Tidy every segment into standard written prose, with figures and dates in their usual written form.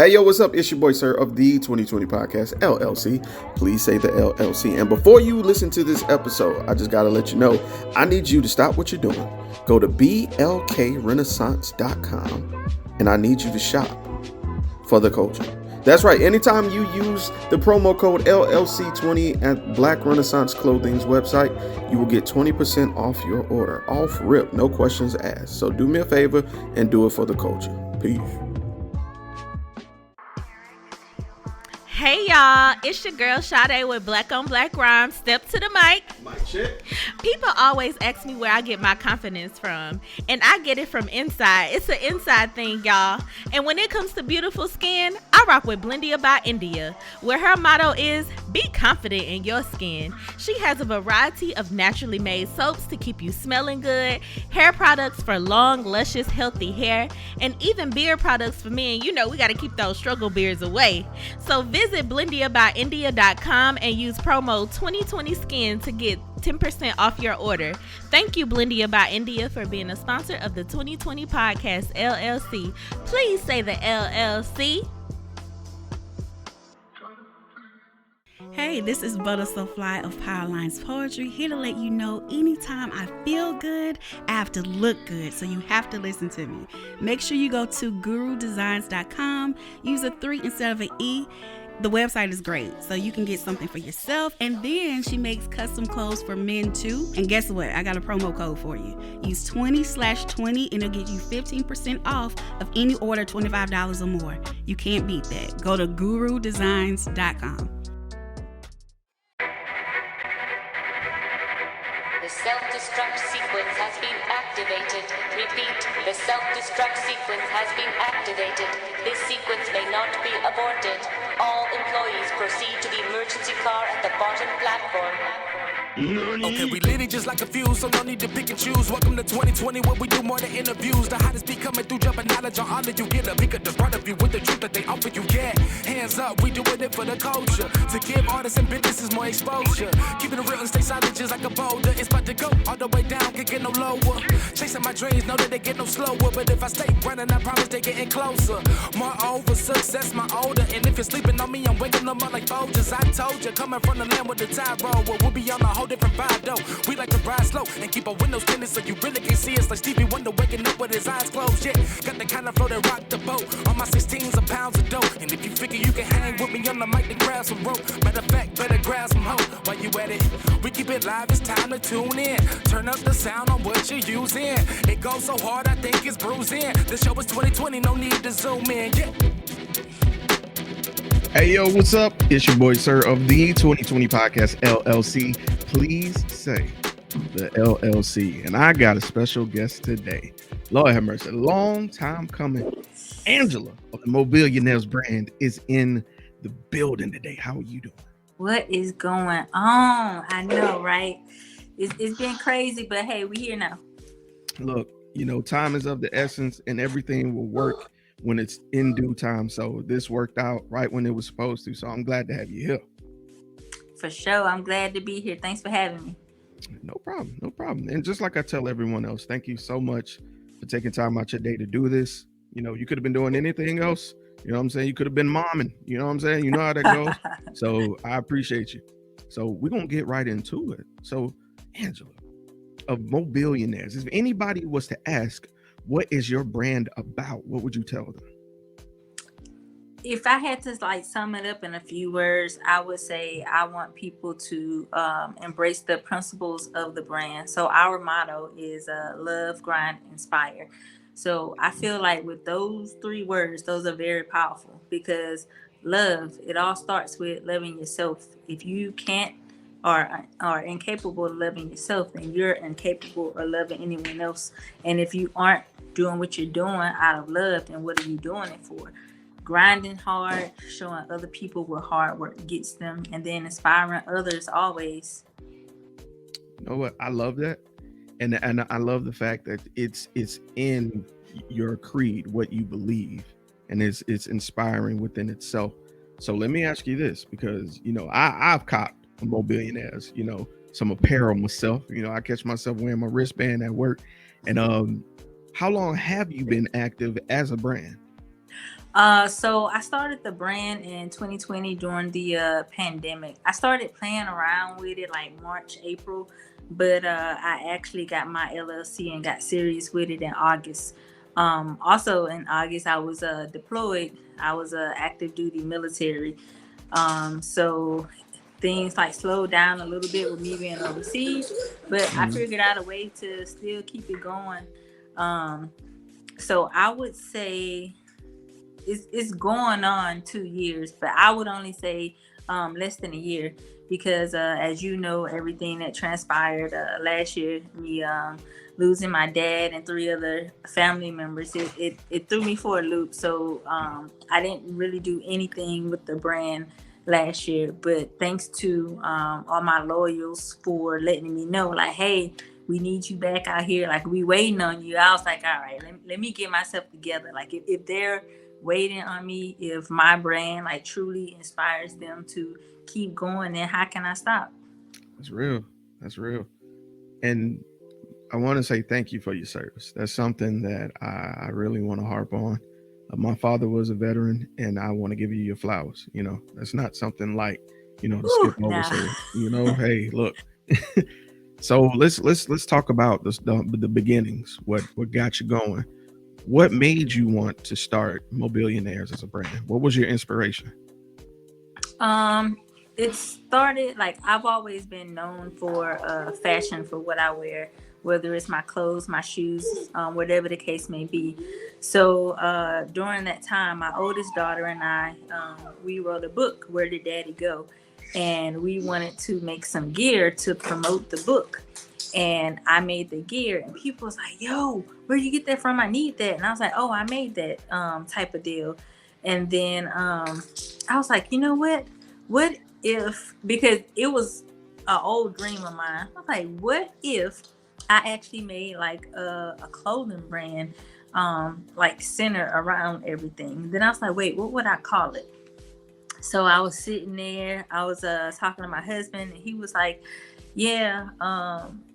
Hey, yo, what's up? It's your boy, Sir, of the 2020 Podcast, LLC. Please say the LLC. And before you listen to this episode, I just got to let you know, I need you to stop what you're doing. Go to blkrenaissance.com, and I need you to shop for the culture. That's right. Anytime you use the promo code LLC20 at Black Renaissance Clothing's website, you will get 20% off your order. Off rip, no questions asked. So do me a favor and do it for the culture. Peace. Hey y'all, it's your girl Sade with Black on Black Rhymes. Step to the mic. Mic check. People always ask me where I get my confidence from, and I get it from inside. It's an inside thing, y'all. And when it comes to beautiful skin, I rock with Blendia by India, where her motto is, be confident in your skin. She has a variety of naturally made soaps to keep you smelling good, hair products for long, luscious, healthy hair, and even beard products for men. You know, we got to keep those struggle beards away. So visit BlendiaByIndia.com and use promo 2020skin to get 10% off your order. Thank you, Blendia by India, for being a sponsor of the 2020 Podcast, LLC. Please say the LLC. Hey, this is Butter So Fly of Powerlines Poetry, here to let you know anytime I feel good, I have to look good, so you have to listen to me. Make sure you go to gurudesigns.com, use a 3 instead of an E. The website is great, so you can get something for yourself, and then she makes custom clothes for men too. And guess what? I got a promo code for you. Use 20/20 and it'll get you 15% off of any order $25 or more. You can't beat that. Go to gurudesigns.com. The self-destruct sequence has been activated. Repeat, the self-destruct sequence has been activated. This sequence may not be aborted. All employees proceed to the emergency car at the bottom platform. Okay, we lit it just like a fuse, so no need to pick and choose. Welcome to 2020, where we do more than interviews. The hottest be coming through, jumping knowledge on all of you. Get a peek at the front of you with the truth that they offer you. Yeah, hands up, we doing it for the culture. To give artists and businesses more exposure. Keeping it real and stay solid just like a boulder. It's about to go all the way down, can't get no lower. Chasing my dreams, know that they get no slower. But if I stay running, I promise they getting closer. Moreover, success my older. And if you're sleeping on me, I'm waking them up like Folgers. I told you, coming from the land with the tide roll. Well, we'll be on a whole different vibe though. We like to ride slow and keep our windows tinted so you really can see us like Stevie Wonder waking up with his eyes closed. Yeah, got the kind of flow that rock the boat. On my 16s of pounds of dope. And if you figure you can hang with me on the mic, then grab some rope. Matter of fact, better grab some hope. While you at it, we keep it live, it's time to tune in. Turn up the sound on what you're using. It goes so hard, I think it's bruising. The show is 2020, no need to zoom in. Yeah. Hey, yo, what's up? It's your boy, Sir, of the 2020 Podcast, LLC. Please say the LLC. And I got a special guest today. Lord have mercy. Long time coming. Angela of the MOBILLIONAIREZ Brand is in the building today. How are you doing? What is going on? I know, right? It's been crazy, but hey, we here now. Look, you know, time is of the essence and everything will work when it's in due time. So this worked out right when it was supposed to. So I'm glad to have you here. For sure. I'm glad to be here. Thanks for having me. No problem. No problem. And just like I tell everyone else, thank you so much for taking time out your day to do this. You know, you could have been doing anything else. You know what I'm saying? You could have been momming. You know what I'm saying? You know how that goes. So I appreciate you. So we're going to get right into it. So Angela of MOBILLIONAIREZ, if anybody was to ask, what is your brand about? What would you tell them? If I had to sum it up in a few words, I would say I want people to embrace the principles of the brand. So our motto is love, grind, inspire. So I feel like with those 3 words, those are very powerful because love, it all starts with loving yourself. If you can't or are incapable of loving yourself, then you're incapable of loving anyone else. And if you aren't doing what you're doing out of love, then what are you doing it for? Grinding hard, showing other people what hard work gets them, and then inspiring others always. You know what? I love that. And I love the fact that it's in your creed, what you believe, and it's inspiring within itself. So let me ask you this, because, you know, I've copped a MOBILLIONAIREZ, you know, some apparel myself. You know, I catch myself wearing my wristband at work. And how long have you been active as a brand? So I started the brand in 2020 during the pandemic. I started playing around with it like March, April, but I actually got my LLC and got serious with it in August. Also in August, I was deployed. I was active duty military. So things like slowed down a little bit with me being overseas, but I Mhm. figured out a way to still keep it going. Um, so I would say it's going on 2 years, but I would only say less than a year because as you know, everything that transpired last year, me losing my dad and three other family members, it threw me for a loop. So I didn't really do anything with the brand last year, but thanks to all my loyals for letting me know, like, hey, we need you back out here, like we waiting on you. I was like, all right, let me get myself together. Like if they're waiting on me, if my brand like truly inspires them to keep going, then how can I stop? That's real. That's real. And I want to say thank you for your service. That's something that I really want to harp on. My father was a veteran, and I want to give you your flowers. That's not something like, to skip Whew, over. nah. So, hey, look. So let's talk about the beginnings. What got you going? What made you want to start Mobilionaires as a brand? What was your inspiration? Um, it started like I've always been known for fashion for what I wear, whether it's my clothes, my shoes, whatever the case may be. So during that time, my oldest daughter and I, we wrote a book, Where Did Daddy Go? And we wanted to make some gear to promote the book. And I made the gear, and people was like, "Yo, where you get that from? I need that." And I was like, "Oh, I made that type of deal." And then I was like, you know what? What if, because it was an old dream of mine. I was like, what if I actually made like a clothing brand, like centered around everything? Then I was like, wait, what would I call it? So I was sitting there, I was talking to my husband, and he was like, yeah,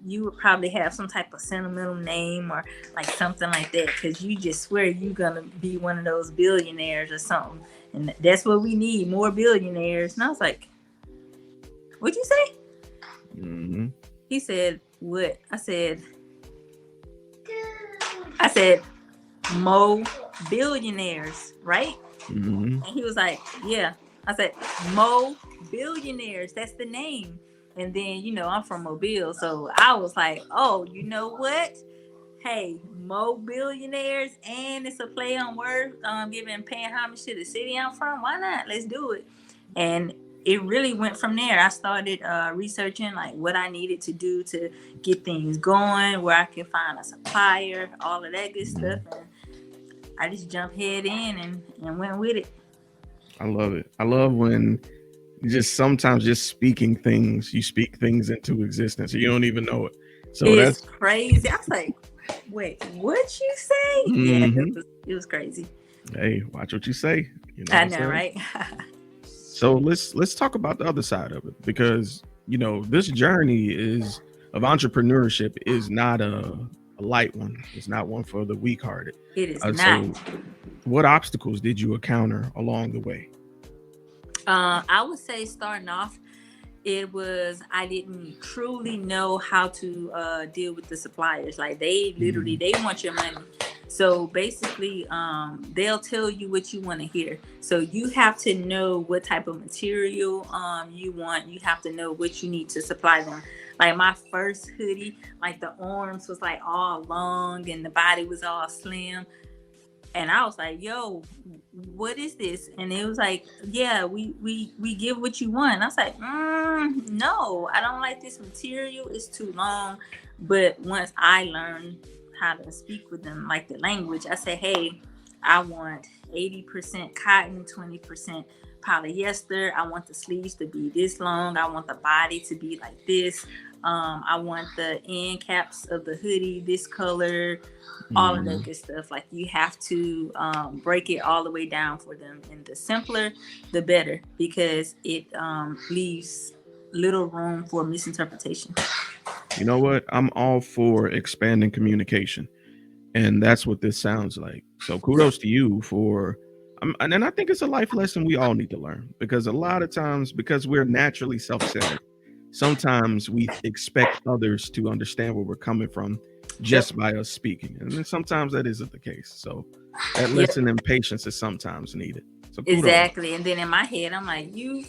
you would probably have some type of sentimental name or like something like that, because you just swear you're gonna be one of those billionaires or something, and that's what we need, more billionaires. And I was like, what'd you say? Mm-hmm. He said, what? I said mo billionaires, right? Mm-hmm. And he was like, yeah. I said, Mo Billionaires, that's the name. And then, I'm from Mobile. So I was like, oh, you know what? Hey, Mo Billionaires, and it's a play on words, paying homage to the city I'm from. Why not? Let's do it. And it really went from there. I started researching like what I needed to do to get things going, where I could find a supplier, all of that good stuff. And I just jumped head in and went with it. I love it. I love when just sometimes just speaking things, you speak things into existence. You don't even know it. So It's that's crazy. I was like, wait, what you say? Yeah, mhm. it was crazy. Hey, watch what you say. You know what I I'm know, saying? right? So let's talk about the other side of it, because this journey is of entrepreneurship is not a light one. It's not one for the weak hearted. It is not. So what obstacles did you encounter along the way? I would say starting off, it was I didn't truly know how to deal with the suppliers. Like they literally they want your money. So basically, they'll tell you what you want to hear. So you have to know what type of material you want. You have to know what you need to supply them. Like my first hoodie, like the arms was like all long and the body was all slim. And I was like, yo, what is this? And it was like, yeah, we give what you want. And I was like, no, I don't like this material. It's too long. But once I learned how to speak with them, like the language, I say, hey, I want 80% cotton, 20% polyester. I want the sleeves to be this long. I want the body to be like this. I want the end caps of the hoodie this color, all of that good stuff. Like you have to break it all the way down for them, and the simpler the better, because it leaves little room for misinterpretation. You know what? I'm all for expanding communication. And that's what this sounds like. So kudos to you for And then I think it's a life lesson we all need to learn, because a lot of times, because we're naturally self-centered, sometimes we expect others to understand where we're coming from just by us speaking. And then sometimes that isn't the case. So that Yep. lesson in patience is sometimes needed. So kudos. Exactly. And then in my head, I'm like, you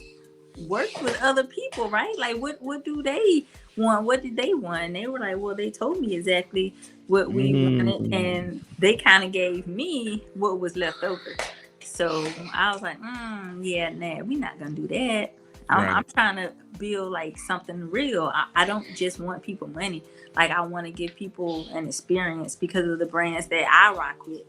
work with other people, right? Like, what do they want? What did they want? And they were like, well, they told me exactly what we wanted, and they kind of gave me what was left over. So I was like, yeah, nah, we're not gonna do that. I'm trying to build like something real. I don't just want people money. Like, I want to give people an experience because of the brands that I rock with.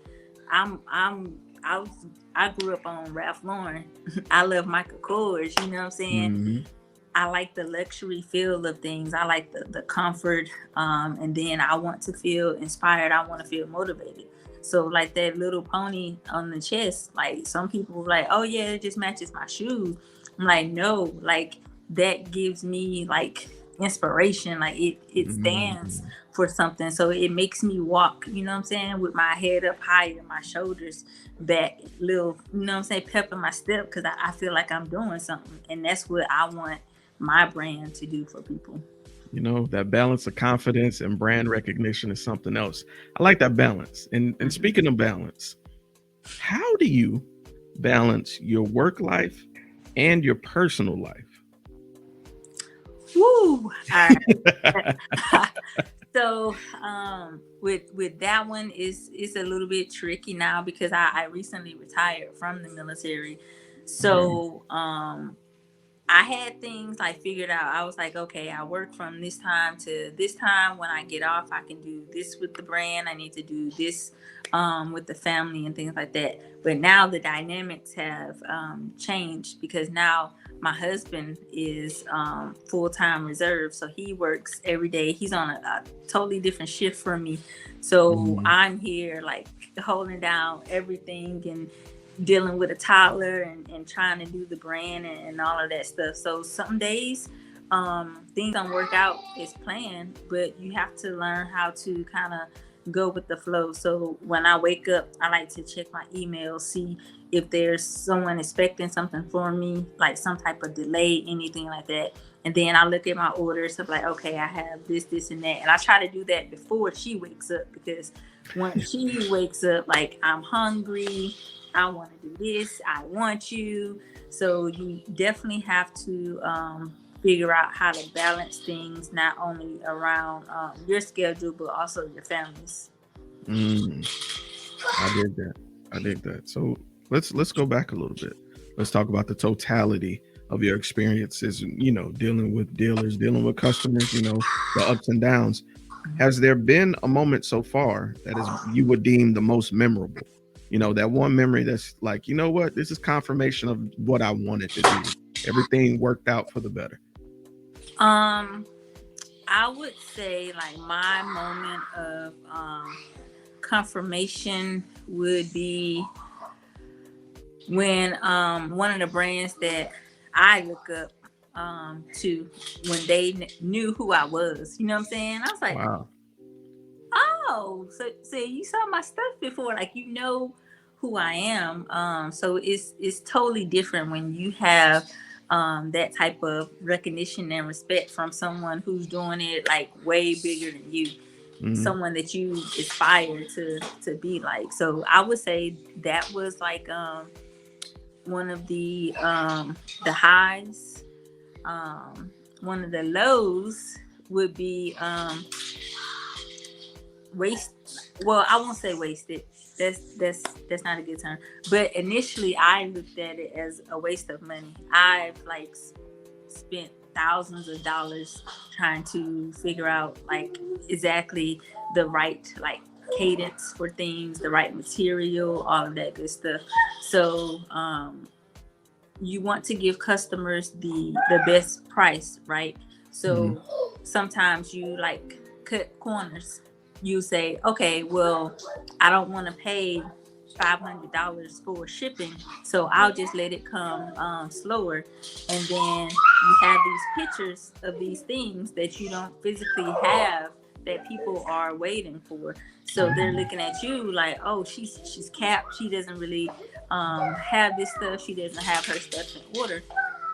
I grew up on Ralph Lauren. I love Michael Kors. You know what I'm saying? I like the luxury feel of things. I like the comfort. And then I want to feel inspired. I want to feel motivated. So like that little pony on the chest, like some people were like, oh yeah, it just matches my shoes. I'm like, no, like that gives me like inspiration. Like it stands for something. So it makes me walk, you know what I'm saying, with my head up higher, my shoulders back, little, you know what I'm saying, pep in my step, because I feel like I'm doing something. And that's what I want my brand to do for people. You know, that balance of confidence and brand recognition is something else. I like that balance. And speaking of balance, how do you balance your work life and your personal life? Woo! All right. So with that one is a little bit tricky now, because I recently retired from the military. So I had things like figured out. I was like, okay, I work from this time to this time. When I get off, I can do this with the brand. I need to do this with the family and things like that. But now the dynamics have changed, because now my husband is full-time reserve. So he works every day. He's on a totally different shift from me. So I'm here like holding down everything and dealing with a toddler and trying to do the brand and all of that stuff. So some days things don't work out as planned, but you have to learn how to kind of go with the flow. So when I wake up, I like to check my email, see if there's someone expecting something for me, like some type of delay, anything like that. And then I look at my orders of like, okay, I have this, and that. And I try to do that before she wakes up, because when she wakes up, like, I'm hungry, I want to do this, I want you. So you definitely have to figure out how to balance things, not only around your schedule, but also your family's. I dig that. So let's go back a little bit. Let's talk about the totality of your experiences, you know, dealing with dealers, dealing with customers, you know, the ups and downs. Has there been a moment so far that is you would deem the most memorable? You know, that one memory that's like, you know what, this is confirmation of what I wanted to do. Everything worked out for the better. I would say like my moment of confirmation would be when one of the brands that I look up to, when they knew who I was, you know what I'm saying? I was like, wow. Oh, so you saw my stuff before, like, you know who I am. So it's totally different when you have that type of recognition and respect from someone who's doing it like way bigger than you, someone that you aspire to be like. So I would say that was like one of the highs. One of the lows would be well, I won't say wasted. That's not a good term. But initially I looked at it as a waste of money. I've like spent thousands of dollars trying to figure out like exactly the right like cadence for things, the right material, all of that good stuff. So you want to give customers the best price, right? So sometimes you like cut corners. You say, okay, well, I don't want to pay $500 for shipping, so I'll just let it come slower. And then you have these pictures of these things that you don't physically have that people are waiting for. So they're looking at you like, oh, she's capped. She doesn't really have this stuff. She doesn't have her stuff in order.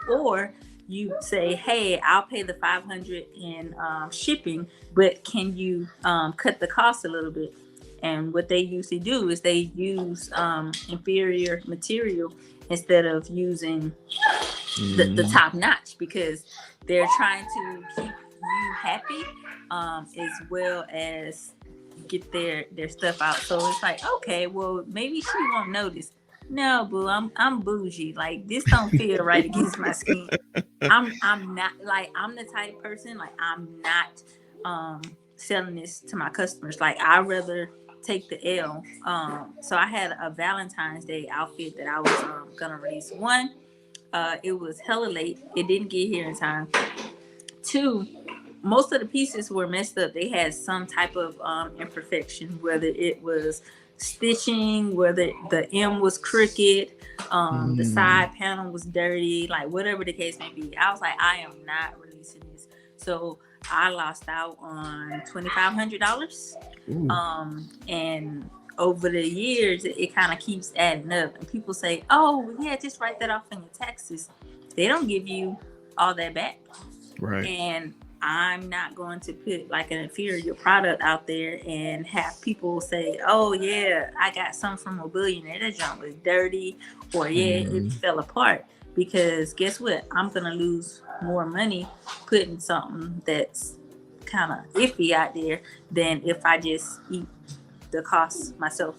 Or you say, hey, I'll pay the $500 in shipping, but can you cut the cost a little bit? And what they usually do is they use inferior material instead of using the top notch, because they're trying to keep you happy as well as get their stuff out. So it's like, okay, well, maybe she won't notice. No, boo, I'm bougie. Like, this don't feel right against my skin. I'm not, like, I'm the type of person, like, I'm not selling this to my customers. Like, I'd rather take the L. So I had a Valentine's Day outfit that I was gonna release. One, it was hella late. It didn't get here in time. Two, most of the pieces were messed up. They had some type of imperfection, whether it was stitching, whether the M was crooked, the side panel was dirty, like whatever the case may be. I was like, I am not releasing this. So I lost out on $2,500. And over the years, it kind of keeps adding up. And people say, oh, yeah, just write that off in your taxes. They don't give you all that back. Right. And I'm not going to put like an inferior product out there and have people say, oh, yeah, I got some from MOBILLIONAIRE. That junk was dirty, or yeah, it fell apart. Because guess what? I'm going to lose more money putting something that's kind of iffy out there than if I just eat the cost myself.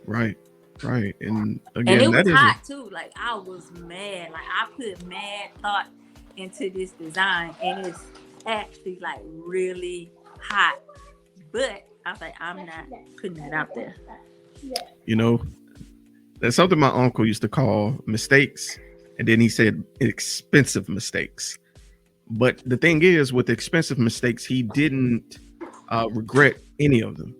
Right. And again, and it was hot too. Like, I was mad. Like, I put mad thought into this design, and it's actually like really hot. But I was like, I'm not putting it out there. You know, that's something my uncle used to call mistakes, and then he said expensive mistakes. But the thing is, with expensive mistakes, he didn't regret any of them.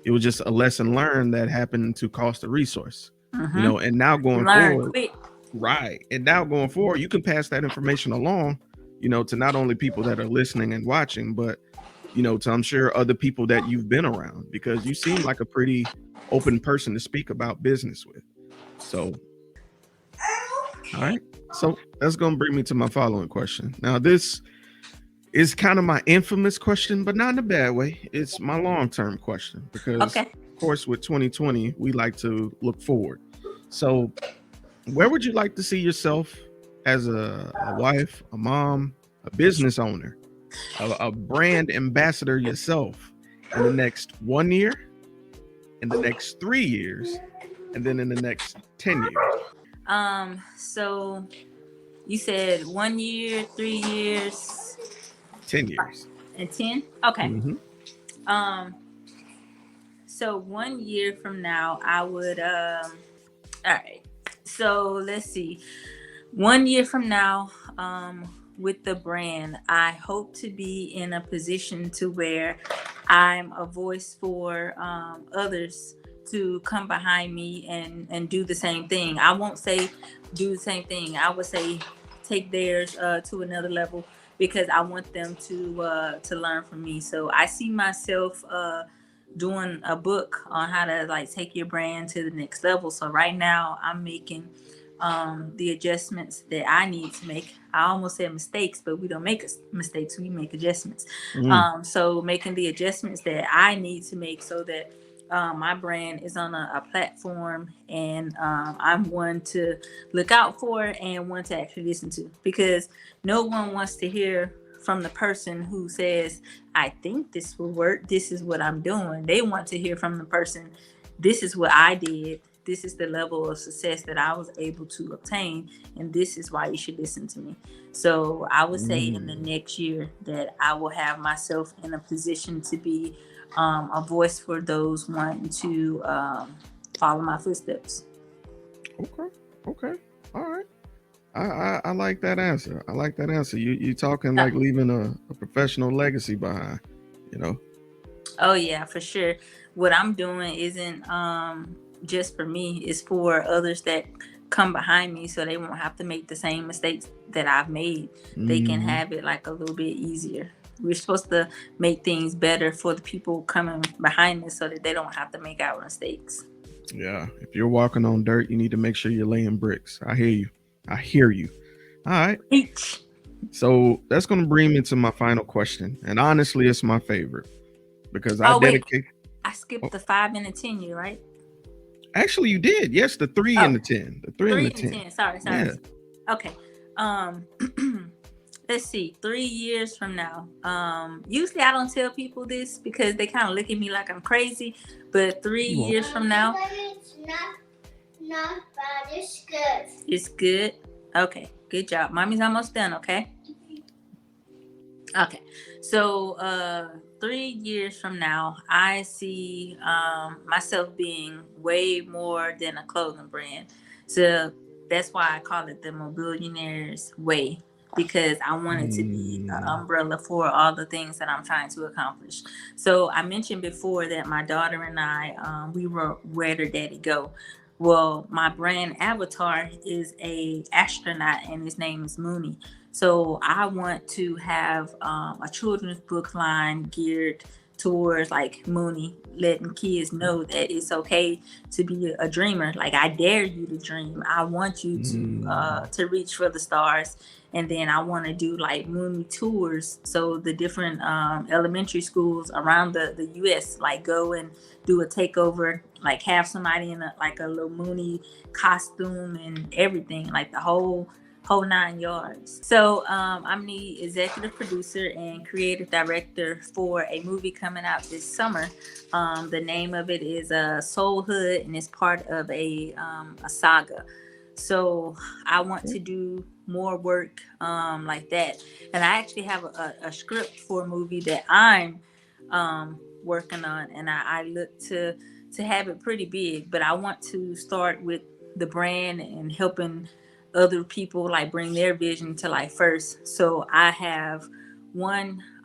It was just a lesson learned that happened to cost a resource. You know, and now going forward, quick. Right. And now going forward, you can pass that information along, you know, to not only people that are listening and watching, but, you know, to, I'm sure, other people that you've been around, because you seem like a pretty open person to speak about business with. So, all right. So that's going to bring me to my following question. Now, this is kind of my infamous question, but not in a bad way. It's my long-term question, because, of course, with 2020, we like to look forward. So where would you like to see yourself as a wife, a mom, a business owner, a brand ambassador yourself in the next 1 year, in the next 3 years, and then in the next 10 years? So you said 1 year, 3 years, 10 years, and 10. Okay. So 1 year from now, I would all right. So let's see. 1 year from now, with the brand, I hope to be in a position to where I'm a voice for others to come behind me and do the same thing. I won't say do the same thing. I would say take theirs to another level, because I want them to learn from me. So I see myself doing a book on how to like take your brand to the next level. So right now I'm making the adjustments that I need to make. I almost said mistakes, but we don't make mistakes, we make adjustments. So making the adjustments that I need to make so that my brand is on a platform, and I'm one to look out for and one to actually listen to, because no one wants to hear from the person who says, I think this will work, this is what I'm doing. They want to hear from the person, this is what I did, this is the level of success that I was able to obtain, and this is why you should listen to me. So I would say in the next year that I will have myself in a position to be a voice for those wanting to follow my footsteps. Okay. All right. I like that answer. You talking like leaving a professional legacy behind, you know? Oh yeah, for sure. What I'm doing isn't just for me, it's for others that come behind me, so they won't have to make the same mistakes that I've made. They can have it like a little bit easier. we're supposed to make things better for the people coming behind us so that they don't have to make our mistakes. Yeah. If you're walking on dirt, you need to make sure you're laying bricks. I hear you. I hear you. All right. Preach. So that's going to bring me to my final question. And honestly, it's my favorite because I Oh, wait. dedicate. I skipped the 5 and the 10 year, right? Actually, you did. Yes, the 3 and the 10. The 3 and the 10. Sorry. Yeah. Okay. Let's see. 3 years from now. Usually I don't tell people this because they kind of look at me like I'm crazy. But 3 years from now. It's not bad. It's good. It's good. Okay. Good job. Mommy's almost done. Okay. Okay. So 3 years from now, I see myself being way more than a clothing brand. So that's why I call it the MOBILLIONAIREZ way, because I want it to be an umbrella for all the things that I'm trying to accomplish. So I mentioned before that my daughter and I, we were Where Did Daddy Go? Well, my brand avatar is a astronaut and his name is Mooney. So I want to have a children's book line geared towards like Mooney, letting kids know that it's okay to be a dreamer. Like, I dare you to dream. I want you to reach for the stars. And then I want to do like Mooney tours. So the different elementary schools around the U.S. like go and do a takeover, like have somebody in a little Mooney costume and everything, like the whole 9 yards. So I'm the executive producer and creative director for a movie coming out this summer. The name of it is Soulhood, and it's part of a saga. So I want to do more work like that. And I actually have a script for a movie that I'm working on, and I look to have it pretty big. But I want to start with the brand and helping other people like bring their vision to life first. So I have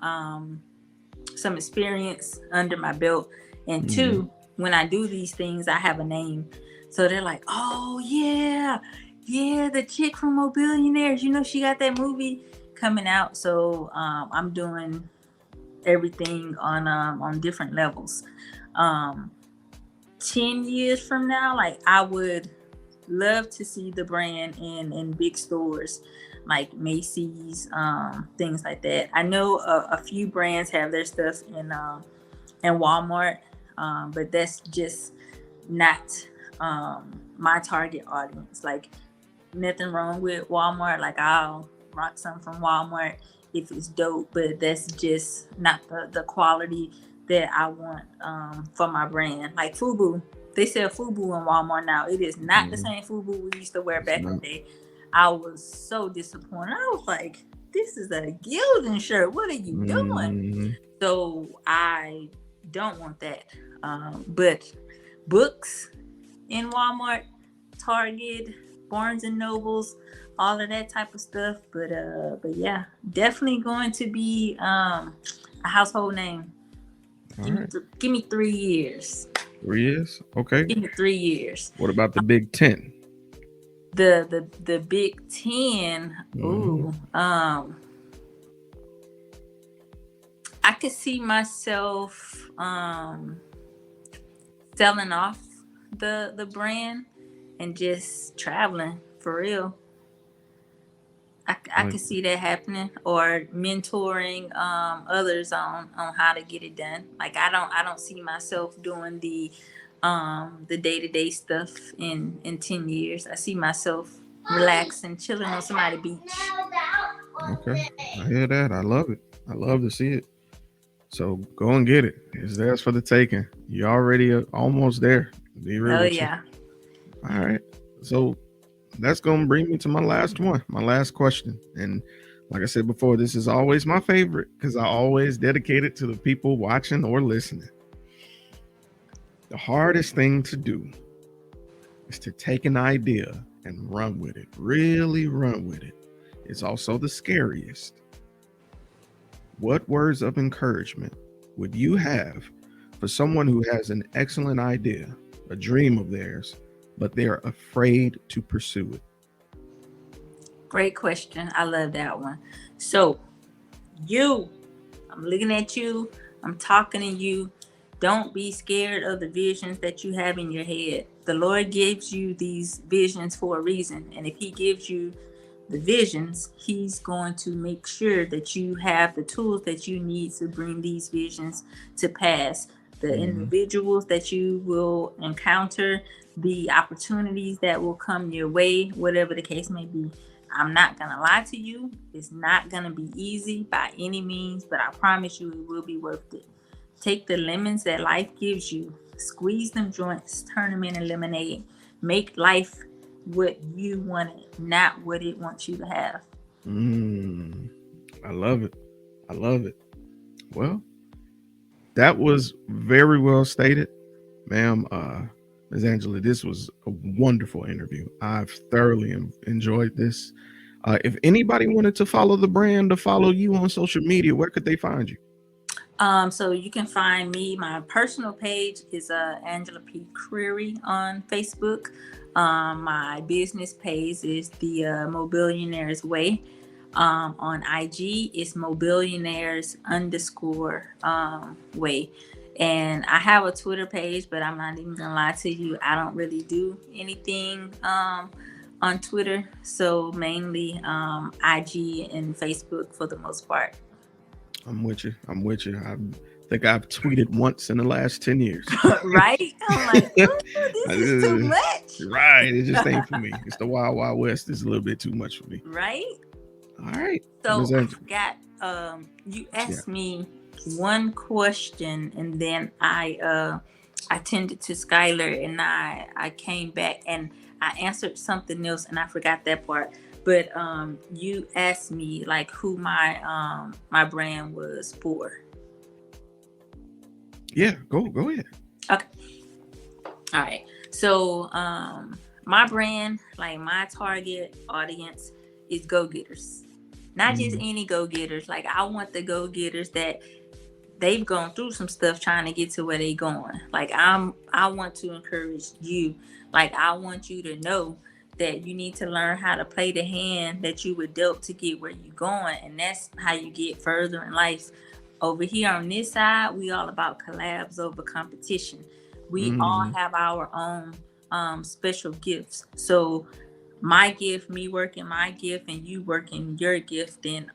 some experience under my belt, and two, when I do these things, I have a name. So they're like, oh yeah, the chick from MOBILLIONAIREZ, you know, she got that movie coming out. So I'm doing everything on different levels. 10 years from now, like, I would love to see the brand in big stores like Macy's, things like that. I know a few brands have their stuff in Walmart, but that's just not my target audience. Like, nothing wrong with Walmart. Like, I'll rock something from Walmart if it's dope, but that's just not the quality that I want for my brand. Like FUBU, they sell FUBU in Walmart now. It is not the same FUBU we used to wear back in the day. I was so disappointed. I was like, this is a Gildan shirt. What are you doing? So I don't want that. But books in Walmart, Target, Barnes and Nobles, all of that type of stuff. But yeah, definitely going to be a household name. Give me 3 years. 3 years? Okay. Give me 3 years. What about the Big 10? The Big 10. Ooh. I could see myself selling off the brand and just traveling for real. I could see that happening, or mentoring others on how to get it done. Like, I don't see myself doing the day-to-day stuff in 10 years. I see myself relaxing, chilling on somebody's beach. Okay, I hear that. I love it. I love to see it. So go and get it. It's theirs for the taking. You're already almost there. Be real with yeah. You. All right. So that's going to bring me to my last one, my last question. And like I said before, this is always my favorite because I always dedicate it to the people watching or listening. The hardest thing to do is to take an idea and run with it, really run with it. It's also the scariest. What words of encouragement would you have for someone who has an excellent idea, a dream of theirs, but they're afraid to pursue it? Great question. I love that one. So I'm I'm looking at you. I'm talking to you. Don't be scared of the visions that you have in your head. The Lord gives you these visions for a reason. And if he gives you the visions, he's going to make sure that you have the tools that you need to bring these visions to pass. The individuals that you will encounter, the opportunities that will come your way, whatever the case may be. I'm not going to lie to you. It's not going to be easy by any means, but I promise you it will be worth it. Take the lemons that life gives you, squeeze them joints, turn them into lemonade. Make life what you want it, not what it wants you to have. I love it. I love it. Well, that was very well stated, ma'am. Ms. Angela, this was a wonderful interview. I've thoroughly enjoyed this. If anybody wanted to follow the brand, to follow you on social media, where could they find you? So you can find me. My personal page is Angela P. CREARY on Facebook. My business page is the MOBILLIONAIREZ Way. On IG, it's MOBILLIONAIREZ _ way. And I have a Twitter page, but I'm not even gonna lie to you. I don't really do anything on Twitter. So mainly IG and Facebook for the most part. I'm with you. I think I've tweeted once in the last 10 years. Right? I'm like, this is too much. Right. It just ain't for me. It's the Wild Wild West. It's a little bit too much for me. Right? All right. So I forgot, you asked me one question, and then I tended to Skylar, and I came back and I answered something else, and I forgot that part. But you asked me like who my my brand was for. Yeah, go ahead. Okay. All right. So my brand, like my target audience, is go-getters. Not just any go-getters. Like I want the go-getters that they've gone through some stuff trying to get to where they going. Like I want to encourage you. Like I want you to know that you need to learn how to play the hand that you were dealt to get where you're going. And that's how you get further in life. Over here on this side, we all about collabs over competition. We all have our own special gifts. So my gift, me working my gift, and you working your gift, then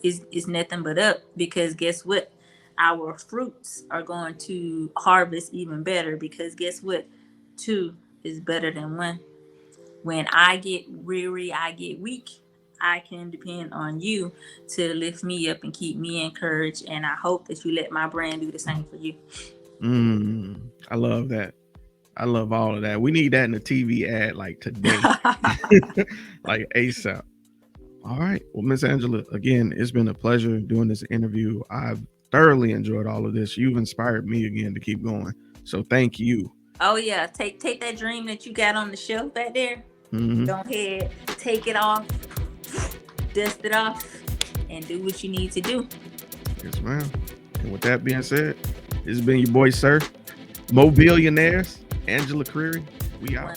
is nothing but up. Because guess what? Our fruits are going to harvest even better. Because guess what? 2 is better than 1. When I get weary, I get weak. I can depend on you to lift me up and keep me encouraged. And I hope that you let my brand do the same for you. I love that. I love all of that. We need that in a TV ad like today, like ASAP. All right. Well, Miss Angela, again, it's been a pleasure doing this interview. I've thoroughly enjoyed all of this. You've inspired me again to keep going. So thank you. Oh, yeah. Take that dream that you got on the shelf back there. Go ahead, take it off, dust it off, and do what you need to do. Yes, ma'am. And with that being said, this has been your boy, Sir, MOBILLIONAIREZ, Angela CREARY. We out.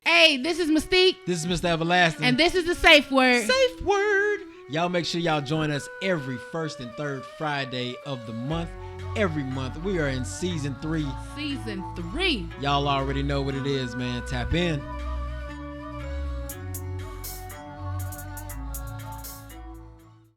Hey, this is Mystique. This is Mr. Everlasting. And this is the Safe Word. Safe Word. Y'all make sure y'all join us every first and third Friday of the month. Every month. We are in season 3. Season 3. Y'all already know what it is, man. Tap in.